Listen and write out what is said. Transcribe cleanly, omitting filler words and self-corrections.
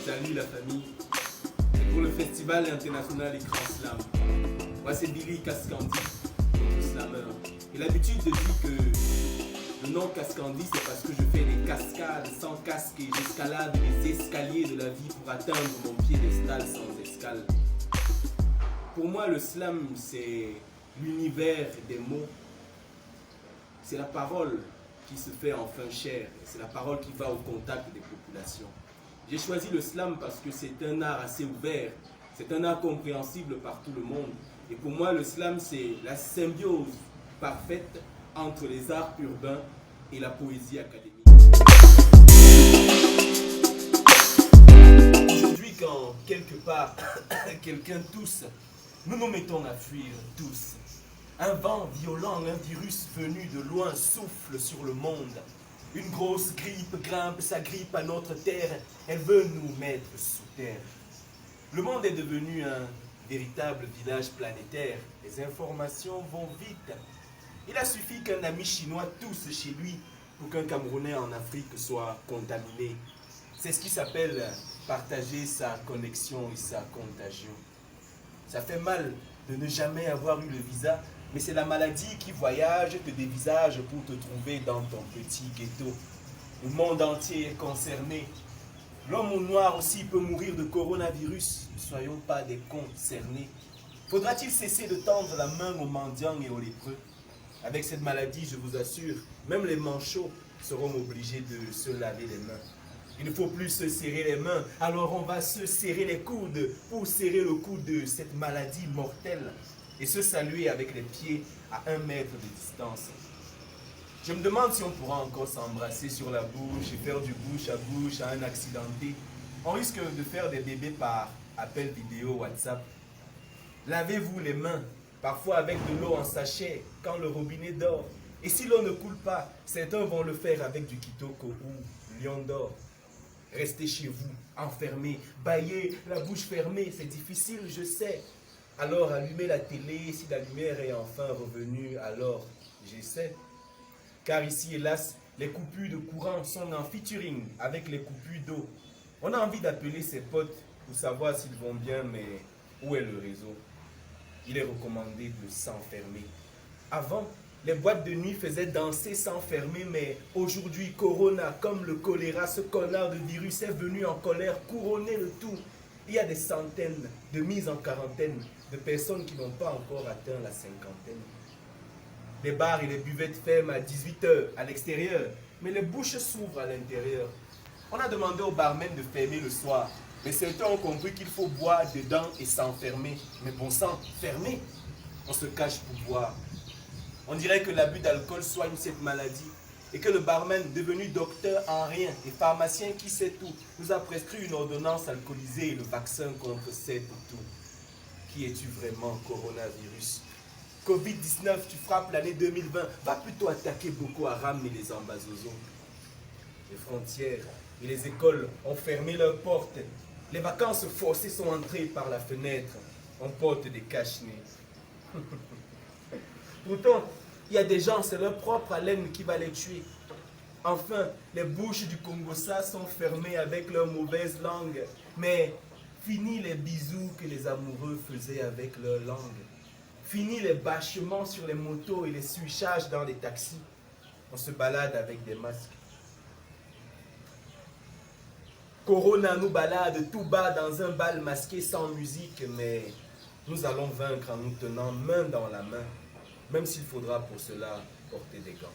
Salut la famille, c'est pour le Festival international Écran Slam. Moi c'est Billy Cascandi, notre slammer. Et l'habitude de dire que le nom Cascandi c'est parce que je fais des cascades sans casque et j'escalade les escaliers de la vie pour atteindre mon piédestal sans escale. Pour moi le slam c'est l'univers des mots, c'est la parole qui se fait enfin chair, c'est la parole qui va au contact des populations. J'ai choisi le slam parce que c'est un art assez ouvert, c'est un art compréhensible par tout le monde. Et pour moi, le slam, c'est la symbiose parfaite entre les arts urbains et la poésie académique. Aujourd'hui, quand quelque part, quelqu'un tousse, nous nous mettons à fuir tous. Un vent violent, un virus venu de loin souffle sur le monde. Une grosse grippe grimpe sa grippe à notre terre. Elle veut nous mettre sous terre. Le monde est devenu un véritable village planétaire. Les informations vont vite. Il a suffi qu'un ami chinois tousse chez lui pour qu'un Camerounais en Afrique soit contaminé. C'est ce qui s'appelle partager sa connexion et sa contagion. Ça fait mal de ne jamais avoir eu le visa, mais c'est la maladie qui voyage, te dévisage pour te trouver dans ton petit ghetto. Le monde entier est concerné. L'homme au noir aussi peut mourir de coronavirus. Ne soyons pas des concernés. Faudra-t-il cesser de tendre la main aux mendiants et aux lépreux? Avec cette maladie, je vous assure, même les manchots seront obligés de se laver les mains. Il ne faut plus se serrer les mains, alors on va se serrer les coudes pour serrer le cou de cette maladie mortelle et se saluer avec les pieds à 1 mètre de distance. Je me demande si on pourra encore s'embrasser sur la bouche et faire du bouche à bouche à un accidenté. On risque de faire des bébés par appel vidéo WhatsApp. Lavez-vous les mains, parfois avec de l'eau en sachet quand le robinet dort. Et si l'eau ne coule pas, certains vont le faire avec du kitoko ou lion d'or. Restez chez vous, enfermés, bâillés, la bouche fermée, c'est difficile, je sais. Alors allumez la télé, si la lumière est enfin revenue, alors j'essaie. Car ici, hélas, les coupures de courant sont en featuring avec les coupures d'eau. On a envie d'appeler ses potes pour savoir s'ils vont bien, mais où est le réseau? Il est recommandé de s'enfermer. Avant, les boîtes de nuit faisaient danser sans fermer, mais aujourd'hui, Corona, comme le choléra, ce connard de virus est venu en colère couronner le tout. Il y a des centaines de mises en quarantaine de personnes qui n'ont pas encore atteint la cinquantaine. Les bars et les buvettes ferment à 18 h à l'extérieur, mais les bouches s'ouvrent à l'intérieur. On a demandé aux barmen de fermer le soir, mais certains ont compris qu'il faut boire dedans et s'enfermer. Mais bon sang, fermer, on se cache pour boire. On dirait que l'abus d'alcool soigne cette maladie et que le barman, devenu docteur en rien et pharmacien qui sait tout, nous a prescrit une ordonnance alcoolisée et le vaccin contre cette tout. Qui es-tu vraiment, coronavirus? Covid-19, tu frappes l'année 2020, va plutôt attaquer Boko Haram et les ambazozos. Les frontières et les écoles ont fermé leurs portes. Les vacances forcées sont entrées par la fenêtre. On porte des cache-nez. Pourtant, il y a des gens, c'est leur propre haleine qui va les tuer. Enfin, les bouches du Congossa sont fermées avec leur mauvaise langue. Mais fini les bisous que les amoureux faisaient avec leur langue. Fini les bâchements sur les motos et les switchages dans les taxis. On se balade avec des masques. Corona nous balade tout bas dans un bal masqué sans musique, mais nous allons vaincre en nous tenant main dans la main, même s'il faudra pour cela porter des gants.